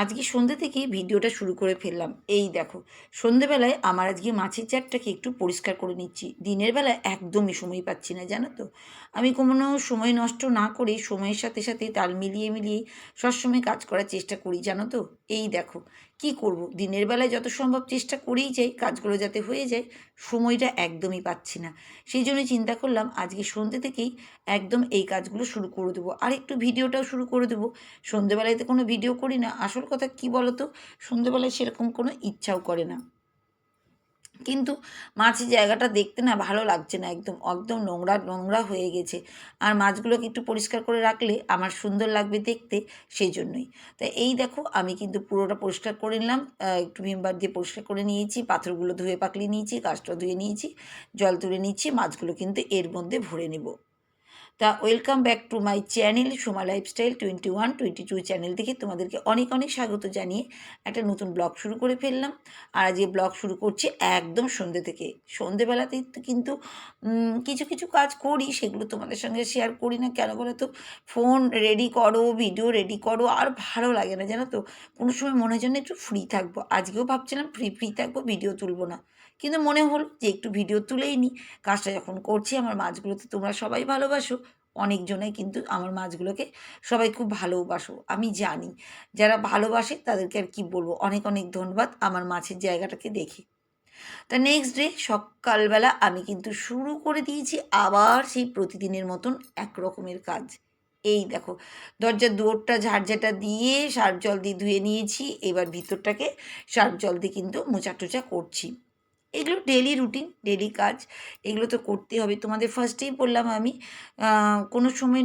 আজকে সন্ধ্যে থেকেই ভিডিওটা শুরু করে ফেললাম। এই দেখো, সন্ধ্যেবেলায় আমার আজকে মাছের চারটাকে একটু পরিষ্কার করে নিচ্ছি। দিনের বেলায় একদমই সময় পাচ্ছি না, জানো তো। আমি কোনো সময় নষ্ট না করে সময়ের সাথে সাথে তাল মিলিয়ে মিলিয়ে সবসময় কাজ করার চেষ্টা করি, জানো তো। এই দেখো, কি করব, দিনের বেলায় যত সম্ভব চেষ্টা করেই যাই কাজগুলো যাতে হয়ে যায়, সময়টা একদমই পাচ্ছি না। সেই জন্য চিন্তা করলাম আজকে সন্ধ্যে থেকেই একদম এই কাজগুলো শুরু করে দেবো, আর একটু ভিডিওটাও শুরু করে দেবো। সন্ধেবেলায় তো কোনো ভিডিও করি না, আসল কথা কী বলো তো, সন্ধেবেলায় সেরকম কোনো ইচ্ছাও করে না। কিন্তু মাছের জায়গাটা দেখতে না ভালো লাগছে না, একদম একদম নোংরা নোংরা হয়ে গেছে। আর মাছগুলোকে একটু পরিষ্কার করে রাখলে আমার সুন্দর লাগবে দেখতে, সেই জন্যই। তাই এই দেখো, আমি কিন্তু পুরোটা পরিষ্কার করে নিলাম, একটু ভিমবার দিয়ে পরিষ্কার করে নিয়েছি, পাথরগুলো ধুয়ে পাকলিয়ে নিয়েছি, গাছটা ধুয়ে নিয়েছি, জল তুলে নিচ্ছি, মাছগুলো কিন্তু এর মধ্যে ভরে নেব। তা welcome back to my channel Soma lifestyle 21-22 channel থেকে তোমাদেরকে অনেক অনেক স্বাগত জানিয়ে একটা নতুন ব্লগ শুরু করে ফেললাম। আর আজকে ব্লগ শুরু করছি একদম সন্ধ্যে থেকে। সন্ধ্যেবেলাতেই তো কিন্তু কিছু কিছু কাজ করি, সেগুলো তোমাদের সঙ্গে শেয়ার করি না কেন বলো তো। ফোন রেডি করো, ভিডিও রেডি করো, আর ভালো লাগে না, জানো তো। কোনো সময় মনে হয় যেন একটু ফ্রি থাকবো, আজকেও ভাবছিলাম ফ্রি ফ্রি থাকবো, ভিডিও তুলবো না। কিন্তু মনে হলো যে একটু ভিডিও তুলেই নিই। কাজটা যখন করছি, আমার মাছগুলো তো তোমরা সবাই ভালোবাসো, অনেকজনাই কিন্তু আমার মাছগুলোকে সবাই খুব ভালোবাসো, আমি জানি। যারা ভালোবাসে তাদেরকে আর কি বলবো, অনেক অনেক ধন্যবাদ আমার মাছের জায়গাটাকে দেখে। তা নেক্সট ডে সকালবেলা আমি কিন্তু শুরু করে দিয়েছি আবার সেই প্রতিদিনের মতন এক রকমের কাজ। এই দেখো, দরজার দুয়ারটা ঝাড়ঝাটা দিয়ে সার্ফ জল দিয়ে ধুয়ে নিয়েছি, এবার ভিতরটাকে সার্ফ জল দিয়ে কিন্তু মোচা টোচা করছি। এগুলো ডেলি রুটিন, ডেলি কাজ, এগুলো তো করতেই হবে। তোমাদের ফার্স্টেই বললাম আমি, কোনো সময়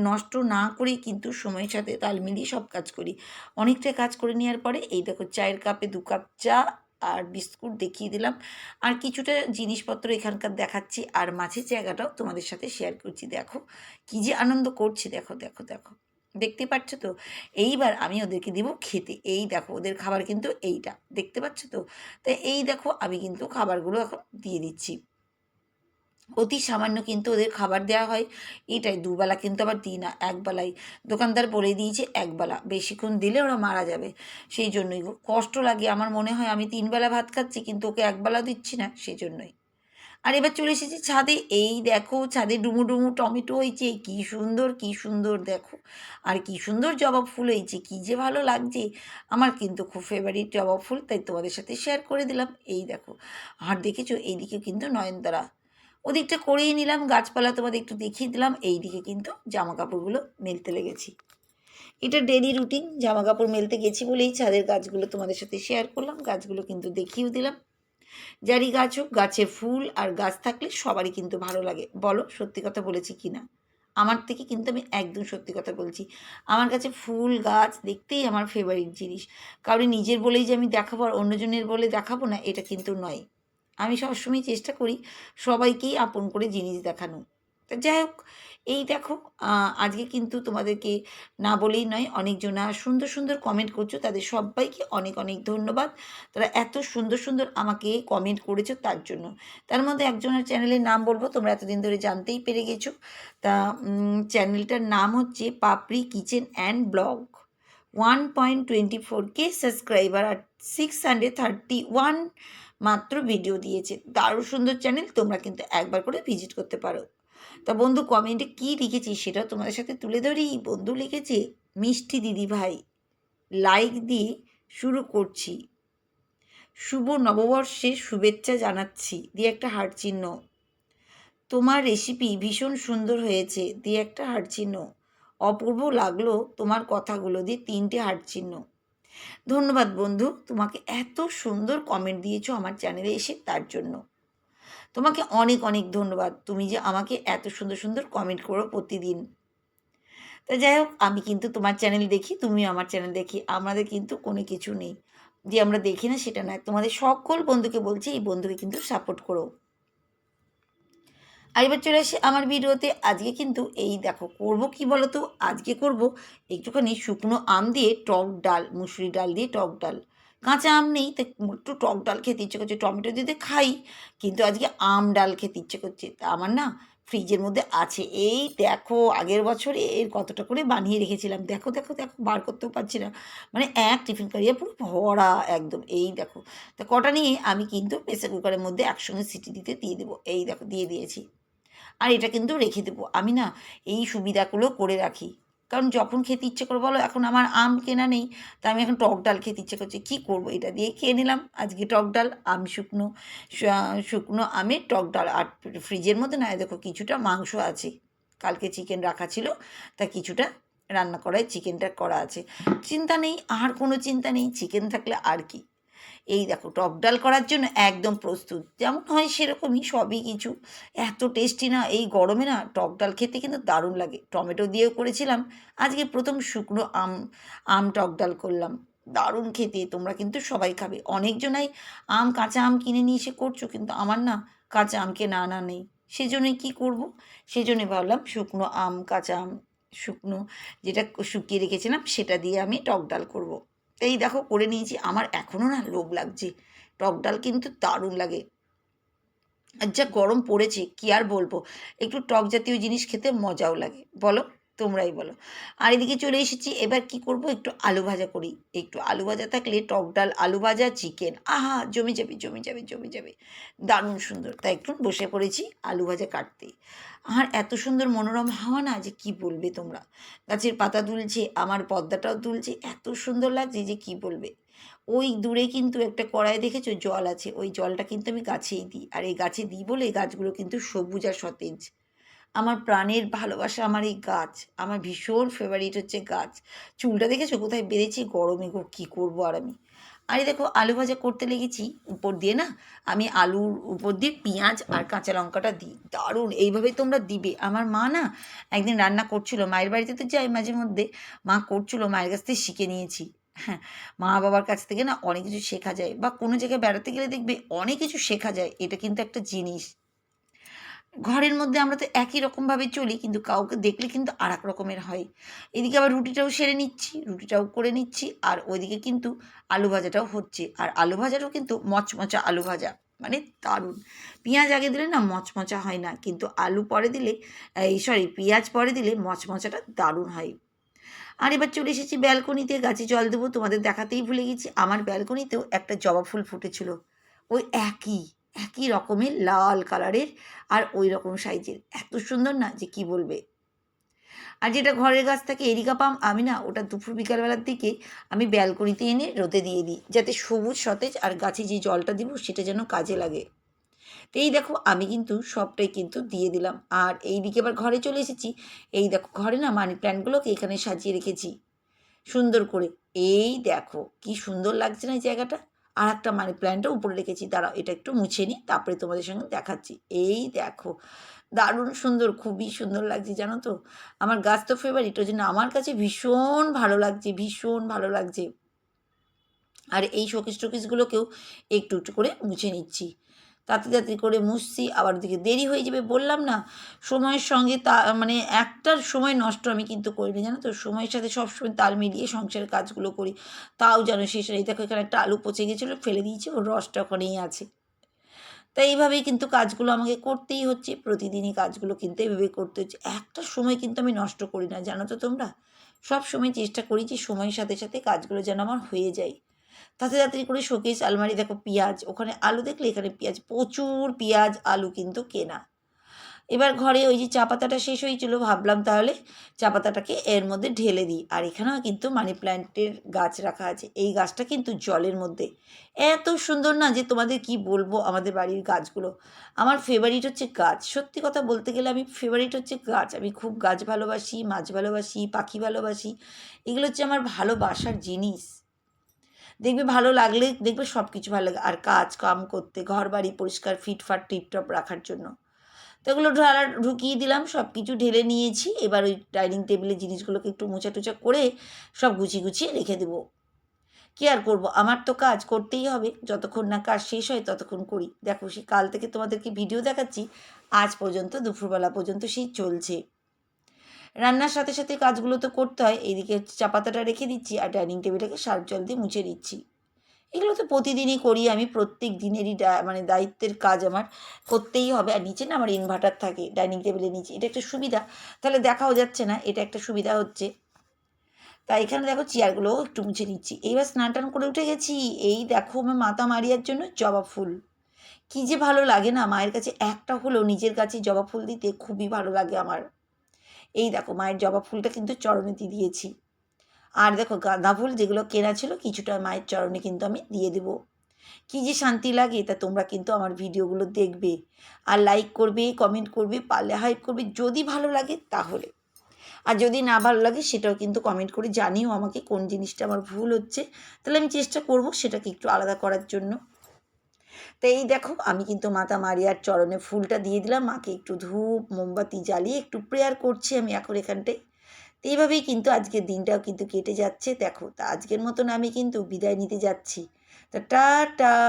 নষ্ট না করেই কিন্তু সময়ের সাথে তাল মিলিয়ে সব কাজ করি। অনেকটা কাজ করে নেওয়ার পরে এই দেখো, চায়ের কাপে 2 কাপ চা আর বিস্কুট দেখিয়ে দিলাম। আর কিছুটা জিনিসপত্র এখানকার দেখাচ্ছি, আর মাছের জায়গাটাও তোমাদের সাথে শেয়ার করছি। দেখো কী যে আনন্দ করছি, দেখো দেখো দেখো, দেখতে পাচ্ছ তো। এইবার আমি ওদেরকে দিব খেতে। এই দেখো, ওদের খাবার কিন্তু এইটা, দেখতে পাচ্ছ তো। তাই এই দেখো, আমি কিন্তু খাবারগুলো এখন দিয়ে দিচ্ছি। অতি সামান্য কিন্তু ওদের খাবার দেওয়া হয়, এটাই। দুবেলা কিন্তু আবার দিই না, একবেলাই। দোকানদার বলে দিয়েছে একবেলা, বেশিক্ষণ দিলে ওরা মারা যাবে। সেই জন্যই গো কষ্ট লাগে, আমার মনে হয় আমি 3 বেলা ভাত খাচ্ছি কিন্তু ওকে একবেলা দিচ্ছি না, সেই জন্যই। আর এবার চলে এসেছি ছাদে। এই দেখো, ছাদে ডুমু ডুমু টমেটো হয়েছে, কি সুন্দর কি সুন্দর দেখো। আর কি সুন্দর জবা ফুল হয়েছে, কি যে ভালো লাগছে। আমার কিন্তু খুব ফেভারিট জবা ফুল, তাই তোমাদের সাথে শেয়ার করে দিলাম। এই দেখো, আর দেখেছো এইদিকে কিন্তু নয়নতারা, ওদিকটা করিয়ে নিলাম, গাছপালা তোমাদের একটু দেখিয়ে দিলাম। এইদিকে কিন্তু জামা কাপড়গুলো মেলতে লেগেছি। এটা ডেলি রুটিন, জামা কাপড় মেলতে গেছি বলেই ছাদের গাছগুলো তোমাদের সাথে শেয়ার করলাম, গাছগুলো কিন্তু দেখিয়েও দিলাম। যারই গাছ হোক, গাছে ফুল আর গাছ থাকলে সবারই কিন্তু ভালো লাগে, বলো সত্যি কথা বলেছি কি না। আমার থেকে কিন্তু আমি একদম সত্যি কথা বলছি। আমার কাছে ফুল গাছ দেখতেই আমার ফেভারিট জিনিস। কারণ নিজের বলেই যে আমি দেখাবো আর অন্যজনের বলে দেখাবো না, এটা কিন্তু নয়। আমি সবসময় চেষ্টা করি সবাইকেই আপন করে জিনিস দেখানো। তা যাই হোক, এই দেখো, আজকে কিন্তু তোমাদেরকে না বলেই নয়, অনেকজনা সুন্দর সুন্দর কমেন্ট করছো, তাদের সবাইকে অনেক অনেক ধন্যবাদ। তারা এত সুন্দর সুন্দর আমাকে কমেন্ট করেছো তার জন্য। তার মধ্যে একজনের চ্যানেলের নাম বলবো, তোমরা এতদিন ধরে জানতেই পেরে গেছো। তা চ্যানেলটার নাম হচ্ছে Papri kitchen and vlog. 1.24K subscriber আর 631 মাত্র ভিডিও দিয়েছে। দারুণ সুন্দর চ্যানেল, তোমরা কিন্তু একবার করে ভিজিট করতে পারো। তা বন্ধু, কমেন্টে কী লিখেছি সেটাও তোমাদের সাথে তুলে ধরি। বন্ধু লিখেছে, মিষ্টি দিদি ভাই, লাইক দিয়ে শুরু করছি, শুভ নববর্ষের শুভেচ্ছা জানাচ্ছি দিয়ে একটা হার্ট চিহ্ন। তোমার রেসিপি ভীষণ সুন্দর হয়েছে দিয়ে একটা হার্ট চিহ্ন। অপূর্ব লাগলো তোমার কথাগুলো দিয়ে 3টে হার্ট চিহ্ন। ধন্যবাদ বন্ধু, তোমাকে এত সুন্দর কমেন্ট দিয়েছো আমার চ্যানেলে এসে, তার জন্য তোমাকে অনেক অনেক ধন্যবাদ। তুমি যে আমাকে এত সুন্দর সুন্দর কমেন্ট করো প্রতিদিন। তা যাই হোক, আমি কিন্তু তোমার চ্যানেল দেখি, তুমিও আমার চ্যানেল দেখি, আমাদের কিন্তু কোনো কিছু নেই যে আমরা দেখি না সেটা নয়। তোমাদের সকল বন্ধুকে বলছি, এই বন্ধুকে কিন্তু সাপোর্ট করো। আর এবার চলে আসি আমার ভিডিওতে। আজকে কিন্তু এই দেখো, করবো কি বলো তো, আজকে করব একটুখানি শুকনো আম দিয়ে টক ডাল, মুসুরি ডাল দিয়ে টক ডাল। কাঁচা আম নেই, তাই একটু টক ডাল খেতে ইচ্ছে করছে, টমেটো দিতে খাই, কিন্তু আজকে আম ডাল খেতে ইচ্ছে করছে। তা আমার না ফ্রিজের মধ্যে আছে। এই দেখো আগের বছরে এর কতটা করে বানিয়ে রেখেছিলাম। দেখো, দেখো, দেখো বার করতেও পারছি না। মানে এক টিফিন কারিয়া পুরো ভরা একদম। এই দেখো। তা কটা নিয়ে আমি কিন্তু প্রেসার কুকারের মধ্যে একসঙ্গে সিটি দিতে দিয়ে দেবো। এই দেখো দিয়ে দিয়েছি। আর এটা কিন্তু রেখে দেবো। আমি না এই সুবিধাগুলো করে রাখি। কারণ যখন খেতে ইচ্ছে করে বলো, এখন আমার আম কেনা নেই, তা আমি এখন টক ডাল খেতে ইচ্ছে করছে। কী করবো? এটা দিয়ে খেয়ে নিলাম আজকে টক ডাল, আম শুকনো, শুকনো আমের টক ডাল। আর ফ্রিজের মধ্যে না দেখো কিছুটা মাংস আছে। কালকে চিকেন রাখা ছিল, তা কিছুটা রান্না করায় চিকেনটা করা আছে। চিন্তা নেই, আর কোনো চিন্তা নেই, চিকেন থাকলে আর কি। এই দেখো টক ডাল করার জন্য একদম প্রস্তুত, যেমন হয় সেরকমই সবই কিছু। এত টেস্টি না, এই গরমে না টক ডাল খেতে কিন্তু দারুণ লাগে। টমেটো দিয়েও করেছিলাম, আজকে প্রথম শুকনো আম টক ডাল করলাম। দারুণ খেতে, তোমরা কিন্তু সবাই খাবে। অনেকজনাই কাঁচা আম কিনে নিয়ে এসে করছো, কিন্তু আমার না কাঁচা আম কেনা আনা নেই। সেজন্যই কী করবো, সেজন্যই ভাবলাম শুকনো আম, কাঁচা আম শুকনো যেটা শুকিয়ে রেখেছিলাম সেটা দিয়ে আমি টক ডাল করবো। এই দেখো করে নিয়েছি। আমার এখনও না লোভ লাগছে। টক ডাল কিন্তু দারুণ লাগে। আর যা গরম পড়েছে কি আর বলবো, একটু টক জাতীয় জিনিস খেতে মজাও লাগে, বলো? তোমরাই বলো। আর এদিকে চলে এসেছি, এবার কি করব, একটু আলু ভাজা করি। একটু আলু ভাজা থাকলে টক ডাল, আলু ভাজা, চিকেন, আহা জমে যাবে, জমে যাবে, জমে যাবে। দারুণ সুন্দর। তাই একটু বসে পড়েছি আলু ভাজা কাটতে। আর এত সুন্দর মনোরম হাওয়া না, যে কি বলবে তোমরা। গাছের পাতা দুলছে, আমার পর্দাটাও দুলছে, এত সুন্দর লাগছে যে কি বলবে। ওই দূরে কিন্তু একটা কড়াই দেখেছো জল আছে, ওই জলটা কিন্তু আমি গাছেই দিই। আর এই গাছে দিই বলে গাছগুলো কিন্তু সবুজ আর সতেজ। আমার প্রাণের ভালোবাসা আমার এই গাছ। আমার ভীষণ ফেভারিট হচ্ছে গাছ। চুলটা দেখেছো কোথায় বেঁধেছি, গরমে গো কী করবো আর আমি। আর এই দেখো আলু ভাজা করতে লেগেছি, উপর দিয়ে না আমি আলুর উপর দিয়ে পেঁয়াজ আর কাঁচা লঙ্কাটা দিই। দারুণ, এইভাবেই তোমরা দিবে। আমার মা না একদিন রান্না করছিল, মায়ের বাড়িতে তো যাই মাঝে মধ্যে, মা করছিল, মায়ের কাছ থেকে শিখে নিয়েছি। হ্যাঁ, মা বাবার কাছ থেকে না অনেক কিছু শেখা যায়, বা কোনো জায়গায় বেড়াতে গেলে দেখবে অনেক কিছু শেখা যায়। এটা কিন্তু একটা জিনিস। ঘরের মধ্যে আমরা তো একই রকমভাবে চলি, কিন্তু কাউকে দেখলে কিন্তু আর এক রকমের হয়। এদিকে আবার রুটিটাও সেরে নিচ্ছি, রুটিটাও করে নিচ্ছি, আর ওইদিকে কিন্তু আলু ভাজাটাও হচ্ছে। আর আলু ভাজাটাও কিন্তু মচমচা আলু ভাজা, মানে দারুণ। পেঁয়াজ আগে দিলে না মচমচা হয় না, কিন্তু আলু পরে দিলে, পেঁয়াজ পরে দিলে মচমচাটা দারুণ হয়। আর এবার চলে এসেছি ব্যালকনিতে, গাছে জল দেবো। তোমাদের দেখাতেই ভুলে গেছি, আমার ব্যালকনিতেও একটা জবা ফুল ফুটেছিল। ওই একই একই রকমের লাল কালারের, আর ওই রকম সাইজের, এত সুন্দর না যে কি বলবে। আর যেটা ঘরের গাছ থাকে এরিকা পাম, আমি না ওটা দুপুর বিকালবেলার দিকে আমি ব্যালকনিতে এনে রোদে দিয়ে দিই, যাতে সবুজ সতেজ, আর গাছে যে জলটা দিব সেটা যেন কাজে লাগে। তো এই দেখো আমি কিন্তু সবটাই কিন্তু দিয়ে দিলাম। আর এই দিকে আবার ঘরে চলে এসেছি। এই দেখো ঘরে না মানি প্ল্যান্টগুলোকে এখানে সাজিয়ে রেখেছি সুন্দর করে। এই দেখো কি সুন্দর লাগছে না এই জায়গাটা। আর একটা মানি প্ল্যান্টও উপরে রেখেছি, দাঁড়াও এটা একটু মুছে নিই, তারপরে তোমাদের সঙ্গে দেখাচ্ছি। এই দেখো দারুণ সুন্দর, খুবই সুন্দর লাগছে জানো তো। আমার গাছ তো ফেভারিট, ওই জন্য আমার কাছে ভীষণ ভালো লাগছে, ভীষণ ভালো লাগছে। আর এই শোকেস টোকেসগুলোকেও একটু একটু করে মুছে নিচ্ছি, তাড়াতাড়ি করে মুছছি। আবার ওদিকে দেরি হয়ে যাবে, বললাম না সময়ের সঙ্গে মানে একটার সময় নষ্ট আমি কিন্তু করি না জানো তো। সময়ের সাথে সবসময় তাল মিলিয়ে সংসারের কাজগুলো করি। তাও জানো শেষ, এই দেখো এখানে একটা আলু পচে গেছিলো, ফেলে দিয়েছি, ওর রসটা ওখানেই আছে। তাই এইভাবেই কিন্তু কাজগুলো আমাকে করতেই হচ্ছে, প্রতিদিনই কাজগুলো কিন্তু এইভাবে করতে হচ্ছে। একটা সময় কিন্তু আমি নষ্ট করি না জানো তো তোমরা। সব সময় চেষ্টা করি যে সময়ের সাথে সাথে কাজগুলো যেন আমার হয়ে যায়। তাড়াতাড়ি করে শোকেস আলমারি দেখো পেঁয়াজ, ওখানে আলু দেখলে এখানে পেঁয়াজ, প্রচুর পেঁয়াজ আলু কিন্তু কেনা। এবার ঘরে ওই যে চা পাতাটা শেষ হয়েছিল, ভাবলাম তাহলে চা পাতাটাকে এর মধ্যে ঢেলে দিই। আর এখানেও কিন্তু মানি প্ল্যান্টের গাছ রাখা আছে। এই গাছটা কিন্তু জলের মধ্যে এত সুন্দর না যে তোমাদের কি বলবো। আমাদের বাড়ির গাছগুলো আমার ফেভারিট হচ্ছে গাছ। সত্যি কথা বলতে গেলে আমি ফেভারিট হচ্ছে গাছ। আমি খুব গাছ ভালোবাসি, মাছ ভালোবাসি, পাখি ভালোবাসি। এগুলো হচ্ছে আমার ভালোবাসার জিনিস। দেখবে ভালো লাগলে দেখবে সব কিছু ভালো লাগে। আর কাজ কাম করতে, ঘর বাড়ি পরিষ্কার ফিটফাট টিপটপ রাখার জন্য তো এগুলো ঢুকিয়ে দিলাম, সব কিছু ঢেলে নিয়েছি। এবার ওই ডাইনিং টেবিলের জিনিসগুলোকে একটু মোছা টুচা করে সব গুছিয়ে গুছিয়ে রেখে দেবো। কী আর করবো, আমার তো কাজ করতেই হবে, যতক্ষণ না কাজ শেষ হয় ততক্ষণ করি। দেখো সেই কাল থেকে তোমাদেরকে ভিডিও দেখাচ্ছি, আজ পর্যন্ত দুপুরবেলা পর্যন্ত সেই চলছে। রান্নার সাথে সাথে কাজগুলো তো করতে হয়। এইদিকে চা পাতাটা রেখে দিচ্ছি, আর ডাইনিং টেবিলটাকে সার্ফ জল দিয়ে মুছে দিচ্ছি। এগুলো তো প্রতিদিনই করি আমি, প্রত্যেক দিনেরই মানে দায়িত্বের কাজ আমার করতেই হবে। আর নিচে না আমার ইনভার্টার থাকে ডাইনিং টেবিলের নিচে, এটা একটা সুবিধা। তাহলে দেখাও যাচ্ছে না, এটা একটা সুবিধা হচ্ছে। তা এখানে দেখো চেয়ারগুলোও একটু মুছে নিচ্ছি। এইবার স্নান টান করে উঠে গেছি, এই দেখো আমার মাতা মারিয়ার জন্য জবা ফুল। কী যে ভালো লাগে না, মায়ের কাছে একটা হলেও নিজের কাছে জবা ফুল দিতে খুবই ভালো লাগে আমার। এই দেখো মায়ের জবা ফুলটা কিন্তু চরণে দিয়েছি। আর দেখো গাঁদা ফুল যেগুলো কেনা ছিল কিছুটা মায়ের চরণে কিন্তু আমি দিয়ে দেবো। কী যে শান্তি লাগে, তা তোমরা কিন্তু আমার ভিডিওগুলো দেখবে আর লাইক করবে, কমেন্ট করবে, পারলে হাইপ করবে যদি ভালো লাগে তাহলে। আর যদি না ভালো লাগে সেটাও কিন্তু কমেন্ট করে জানিও আমাকে কোন জিনিসটা আমার ভুল হচ্ছে, তাহলে আমি চেষ্টা করব সেটাকে একটু আলাদা করার জন্য। তো এই দেখো আমি কিন্তু মাতা মারিয়ার চরণে ফুলটা দিয়ে দিলাম, মাকে একটু ধূপ মোমবাতি জ্বালিয়ে একটু প্রেয়ার করছি আমি এখন এখানটায়। তো এইভাবেই কিন্তু আজকের দিনটাও কিন্তু কেটে যাচ্ছে। দেখো তা আজকের মতন আমি কিন্তু বিদায় নিতে যাচ্ছি। তা টাটা।